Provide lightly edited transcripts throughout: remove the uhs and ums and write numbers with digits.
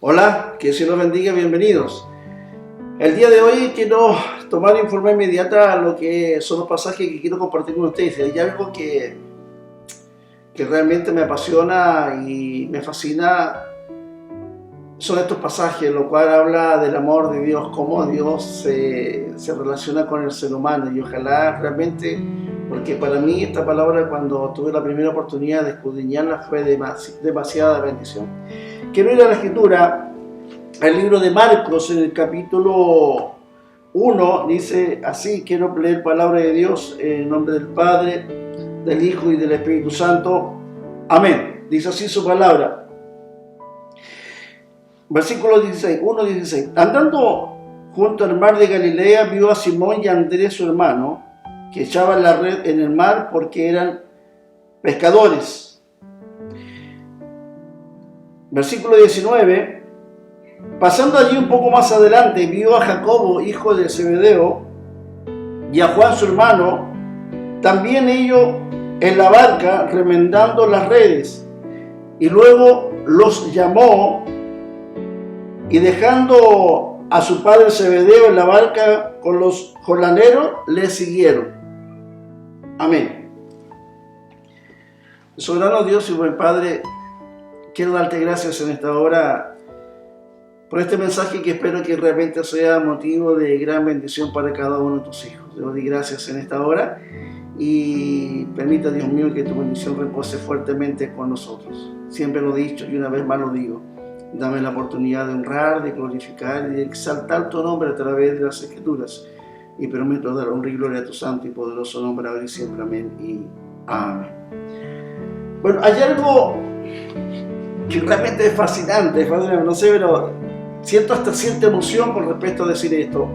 Hola, que Dios los bendiga, bienvenidos. El día de hoy quiero tomar en forma inmediata lo que son los pasajes que quiero compartir con ustedes. Hay algo que realmente me apasiona y me fascina, son estos pasajes, lo cual habla del amor de Dios, cómo Dios se relaciona con el ser humano. Y ojalá realmente, porque para mí esta palabra, cuando tuve la primera oportunidad de escudriñarla, fue demasiada bendición. Quiero ir a la Escritura, al libro de Marcos, en el capítulo 1, dice así. Quiero leer palabra de Dios en el nombre del Padre, del Hijo y del Espíritu Santo. Amén. Dice así su palabra. Versículo 16, 1:16. Andando junto al mar de Galilea, vio a Simón y a Andrés, su hermano, que echaban la red en el mar porque eran pescadores. Versículo 19. Pasando allí un poco más adelante, vio a Jacobo, hijo de Zebedeo, y a Juan, su hermano, también ellos en la barca remendando las redes. Y luego los llamó, y dejando a su padre Zebedeo en la barca con los jornaleros, le siguieron. Amén. Soberano Dios y buen Padre, quiero darte gracias en esta hora por este mensaje que espero que realmente sea motivo de gran bendición para cada uno de tus hijos. Te doy gracias en esta hora y permita, Dios mío, que tu bendición repose fuertemente con nosotros. Siempre lo he dicho y una vez más lo digo. Dame la oportunidad de honrar, de glorificar y de exaltar tu nombre a través de las Escrituras. Y prometo dar honra y gloria a tu santo y poderoso nombre ahora y siempre. Amén y amén. Bueno, hay algo que realmente es fascinante, no sé, pero siento hasta cierta emoción con respecto a decir esto.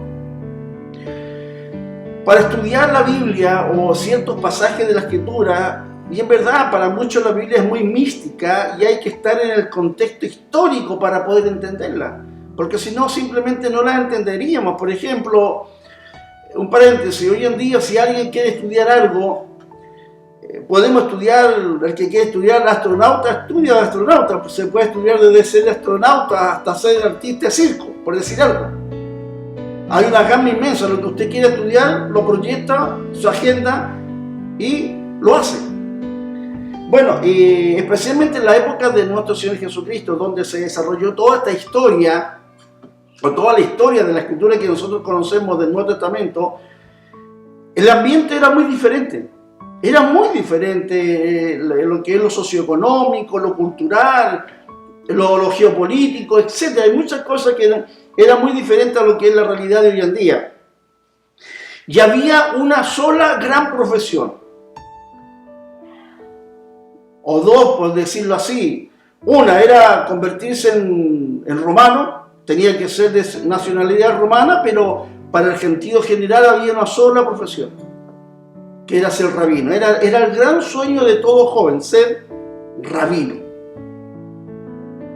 Para estudiar la Biblia o ciertos pasajes de la Escritura, y en verdad para muchos la Biblia es muy mística y hay que estar en el contexto histórico para poder entenderla, porque si no simplemente no la entenderíamos. Por ejemplo, un paréntesis, hoy en día si alguien quiere estudiar algo, podemos estudiar, el que quiere estudiar astronauta, estudia astronauta, pues se puede estudiar desde ser astronauta hasta ser artista de circo, por decir algo. Hay una gama inmensa, lo que usted quiere estudiar, lo proyecta, su agenda y lo hace. Bueno, especialmente en la época de nuestro Señor Jesucristo, donde se desarrolló toda esta historia, o toda la historia de la Escritura que nosotros conocemos del Nuevo Testamento, el ambiente era muy diferente. Era muy diferente lo que es lo socioeconómico, lo cultural, lo geopolítico, etc. Hay muchas cosas que eran muy diferentes a lo que es la realidad de hoy en día. Y había una sola gran profesión. O dos, por decirlo así. Una era convertirse en romano, tenía que ser de nacionalidad romana, pero para el gentío general había una sola profesión, que era ser rabino. Era el gran sueño de todo joven, ser rabino.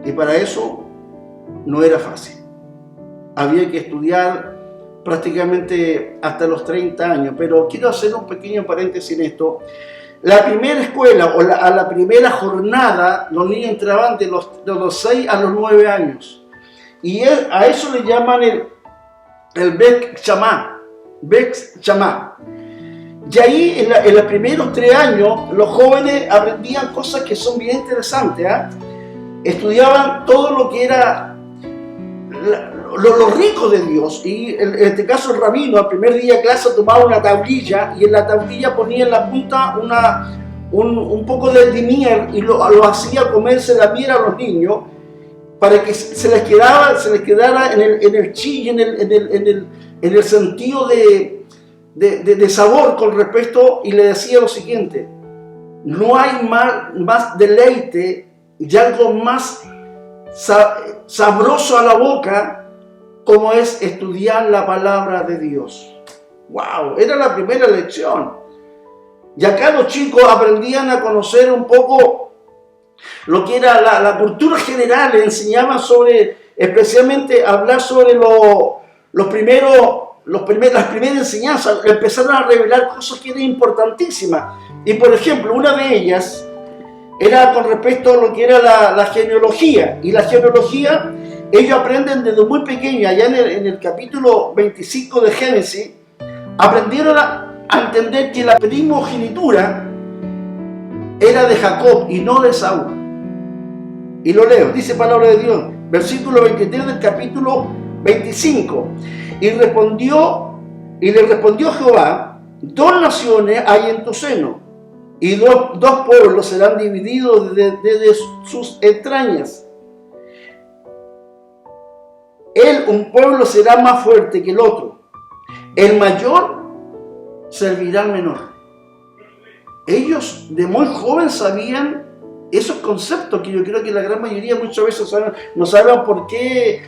Y para eso no era fácil. Había que estudiar prácticamente hasta los 30 años, pero quiero hacer un pequeño paréntesis en esto. La primera escuela o a la primera jornada, los niños entraban de los 6 a los 9 años. Y a eso le llaman el Beth Shammah. Y ahí en los primeros 3 años, los jóvenes aprendían cosas que son bien interesantes. Estudiaban todo lo que era lo rico de Dios. Y en este caso el rabino, al primer día de clase tomaba una tablilla y en la tablilla ponía en la punta un poco de miel y lo hacía comerse la miel a los niños para que se les quedara en el chi, en el sentido de sabor con respecto, y le decía lo siguiente: no hay más deleite y algo más sabroso a la boca como es estudiar la palabra de Dios. ¡Wow! Era la primera lección. Y acá los chicos aprendían a conocer un poco lo que era la cultura general. Le enseñaban especialmente hablar sobre las primeras enseñanzas. Empezaron a revelar cosas que eran importantísimas. Y por ejemplo, una de ellas era con respecto a lo que era la genealogía. Y la genealogía ellos aprenden desde muy pequeños, allá en el capítulo 25 de Génesis, aprendieron a entender que la primogenitura era de Jacob y no de Esaú. Y lo leo, dice palabra de Dios, versículo 23 del capítulo 25. Y le respondió Jehová: 2 naciones hay en tu seno, y dos pueblos serán divididos desde sus entrañas. Un pueblo será más fuerte que el otro, el mayor servirá al menor. Ellos de muy joven sabían esos conceptos que yo creo que la gran mayoría muchas veces no saben por qué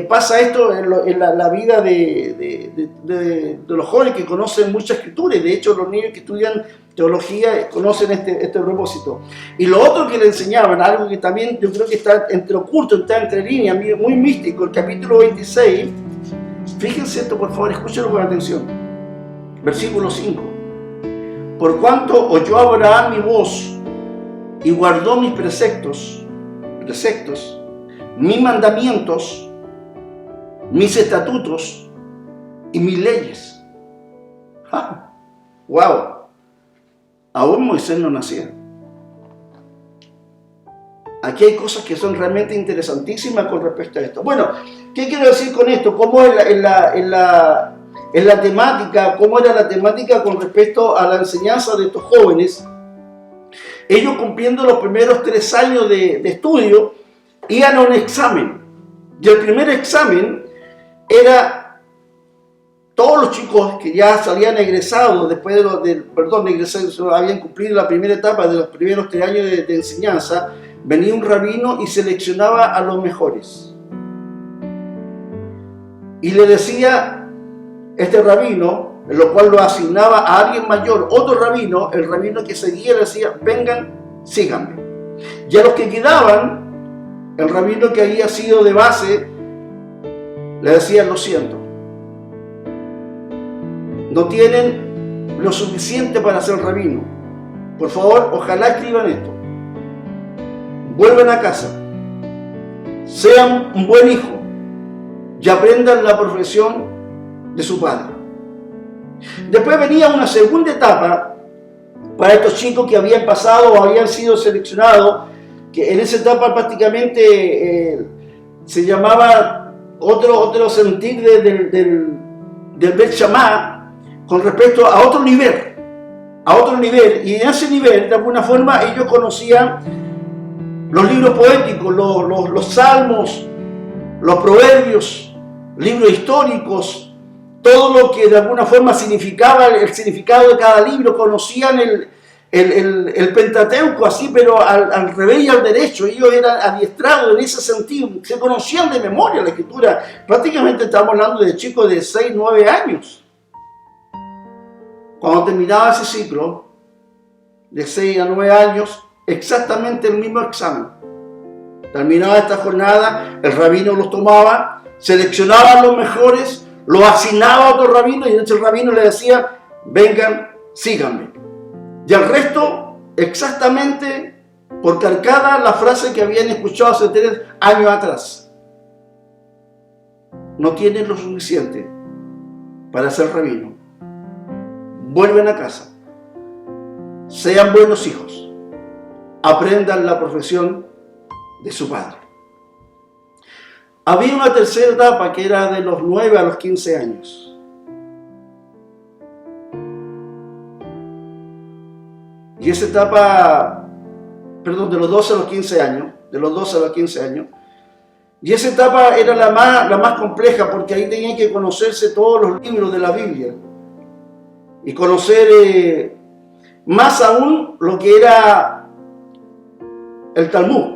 pasa esto en la vida de los jóvenes que conocen mucha escritura, y de hecho los niños que estudian teología conocen este propósito. Y lo otro que le enseñaban, algo que también yo creo que está entre oculto, está entre líneas, muy místico, el capítulo 26, fíjense esto por favor, escúchenlo con atención, versículo 5. Por cuanto oyó Abraham mi voz y guardó mis preceptos, mis mandamientos, mis estatutos y mis leyes. ¡Ja! ¡Wow! Aún Moisés no nacía. Aquí hay cosas que son realmente interesantísimas con respecto a esto. Bueno, ¿qué quiero decir con esto? ¿Cómo es la temática? ¿Cómo era la temática con respecto a la enseñanza de estos jóvenes? Ellos, cumpliendo los primeros 3 años de estudio, iban a un examen. Y el primer examen era todos los chicos que ya salían egresados, después habían cumplido la primera etapa de los primeros 3 años de enseñanza. Venía un rabino y seleccionaba a los mejores. Y le decía este rabino, en lo cual lo asignaba a alguien mayor, otro rabino, el rabino que seguía le decía: vengan, síganme. Y a los que quedaban, el rabino que había sido de base, le decía: lo siento, no tienen lo suficiente para ser rabino. Por favor, ojalá escriban esto. Vuelvan a casa, sean un buen hijo y aprendan la profesión de su padre. Después venía una segunda etapa para estos chicos que habían pasado o habían sido seleccionados, que en esa etapa prácticamente se llamaba otro sentir del Bet Shammah con respecto a otro nivel, y en ese nivel de alguna forma ellos conocían los libros poéticos, los salmos, los proverbios, libros históricos, todo lo que de alguna forma significaba el significado de cada libro. Conocían el Pentateuco así, pero al revés y al derecho. Ellos eran adiestrados en ese sentido, se conocían de memoria la escritura. Prácticamente estamos hablando de chicos de 6, 9 años. Cuando terminaba ese ciclo de 6 a 9 años, exactamente el mismo examen. Terminaba esta jornada, el rabino los tomaba, seleccionaba a los mejores, los asignaba a otro rabino, y entonces el rabino le decía: vengan, síganme. Y al resto, exactamente por calcada la frase que habían escuchado hace 3 años atrás: no tienen lo suficiente para ser rabino. Vuelven a casa, sean buenos hijos, aprendan la profesión de su padre. Había una tercera etapa que era de los 9 a los 15 años. Y esa etapa, de los 12 a los 15 años, y esa etapa era la más compleja, porque ahí tenían que conocerse todos los libros de la Biblia y conocer más aún lo que era el Talmud,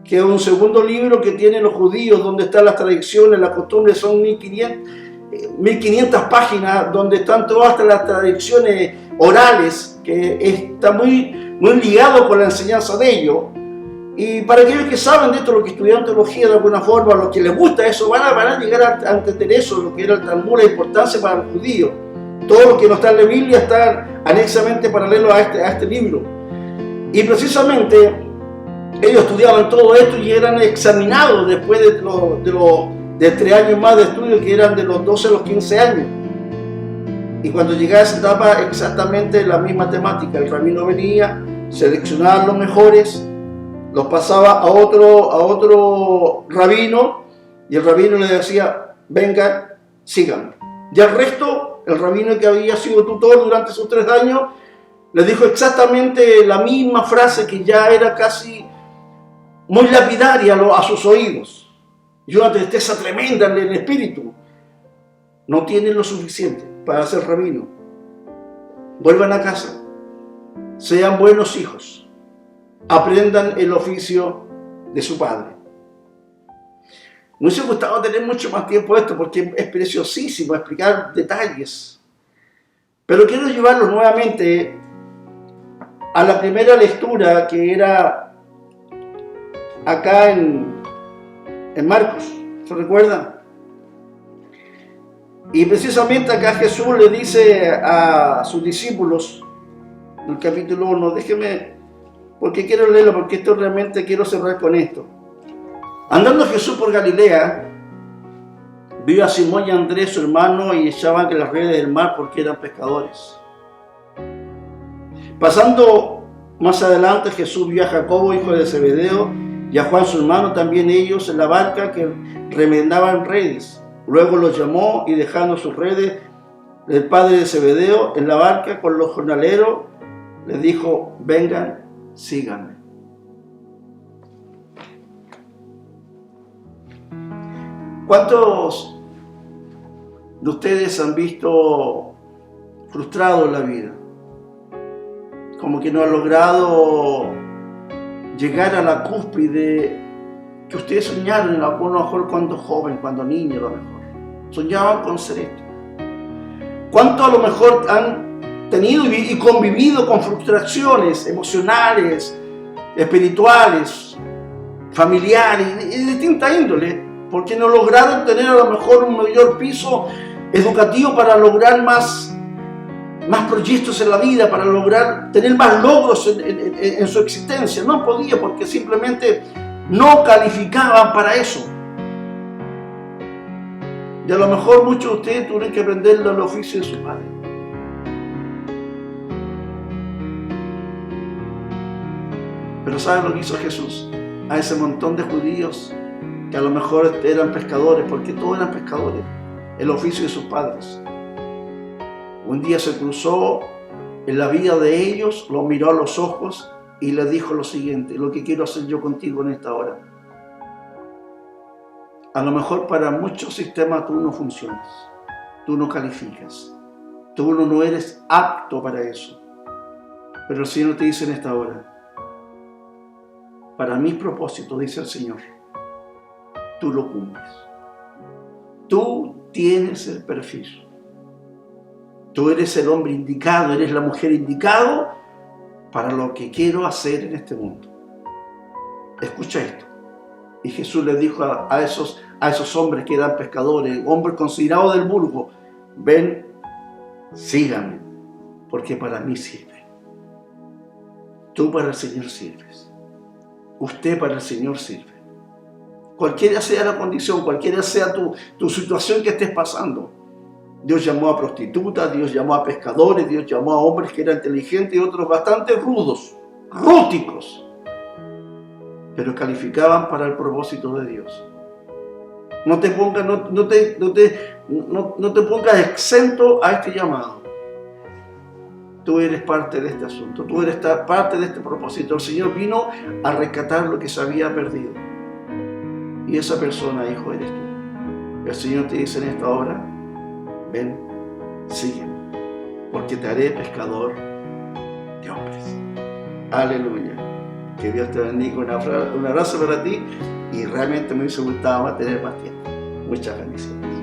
que es un segundo libro que tienen los judíos, donde están las tradiciones, las costumbres. Son 1500 páginas, donde están todas las tradiciones orales, que está muy ligado con la enseñanza de ellos. Y para aquellos que saben de esto, los que estudian teología de alguna forma, los que les gusta eso, van a llegar a entender eso, lo que era el Talmud, la importancia para los judíos. Todo lo que no está en la Biblia está anexamente paralelo a este libro. Y precisamente Ellos estudiaban todo esto y eran examinados después de 3 años más de estudio, que eran de los 12 a los 15 años. Y cuando llegaba esa etapa, exactamente la misma temática. El rabino venía, seleccionaba los mejores, los pasaba a otro rabino, y el rabino le decía: vengan, sigan. Y al resto, el rabino que había sido tutor durante esos 3 años, le dijo exactamente la misma frase, que ya era casi muy lapidaria a sus oídos. Y una tristeza tremenda en el espíritu. No tienen lo suficiente para ser rabino. Vuelvan a casa. Sean buenos hijos. Aprendan el oficio de su padre. Me hubiese gustado tener mucho más tiempo de esto, porque es preciosísimo explicar detalles. Pero quiero llevarlo nuevamente a la primera lectura, que era acá en Marcos. ¿Se recuerdan? Y precisamente acá Jesús le dice a sus discípulos, en el capítulo 1, déjeme, porque quiero leerlo, porque esto realmente quiero cerrar con esto. Andando Jesús por Galilea, vio a Simón y a Andrés, su hermano, y echaban las redes del mar porque eran pescadores. Pasando más adelante, Jesús vio a Jacobo, hijo de Zebedeo, y a Juan, su hermano, también ellos en la barca, que remendaban redes. Luego los llamó, y dejando sus redes, el padre de Zebedeo en la barca con los jornaleros, les dijo: vengan, síganme. ¿Cuántos de ustedes han visto frustrado en la vida? Como que no han logrado llegar a la cúspide que ustedes soñaron, a lo mejor cuando joven, cuando niño, a lo mejor soñaban con ser esto. ¿Cuántos a lo mejor han tenido y convivido con frustraciones emocionales, espirituales, familiares y de distinta índole, porque no lograron tener a lo mejor un mayor piso educativo para lograr más proyectos en la vida, para lograr tener más logros en su existencia? No podía, porque simplemente no calificaban para eso. Y a lo mejor muchos de ustedes tuvieron que aprender el oficio de su padre. Pero ¿saben lo que hizo Jesús? A ese montón de judíos que a lo mejor eran pescadores, porque todos eran pescadores, el oficio de sus padres. Un día se cruzó en la vida de ellos, los miró a los ojos y les dijo lo siguiente: lo que quiero hacer yo contigo en esta hora. A lo mejor para muchos sistemas tú no funcionas, tú no calificas, tú no eres apto para eso. Pero el Señor te dice en esta hora: para mi propósito, dice el Señor, tú lo cumples. Tú tienes el perfil. Tú eres el hombre indicado, eres la mujer indicado para lo que quiero hacer en este mundo. Escucha esto. Y Jesús le dijo a esos hombres que eran pescadores, hombres considerados del vulgo: ven, síganme, porque para mí sirve. Tú para el Señor sirves. Usted para el Señor sirve. Cualquiera sea la condición, cualquiera sea tu situación que estés pasando. Dios llamó a prostitutas, Dios llamó a pescadores, Dios llamó a hombres que eran inteligentes y otros bastante rudos, rústicos, pero calificaban para el propósito de Dios. No te pongas exento a este llamado. Tú eres parte de este asunto, tú eres parte de este propósito. El Señor vino a rescatar lo que se había perdido. Y esa persona, hijo, eres tú. El Señor te dice en esta hora: ven, sígueme, porque te haré pescador de hombres. Aleluya. Que Dios te bendiga. Un abrazo para ti, y realmente me hubiese gustado tener más tiempo. Muchas bendiciones.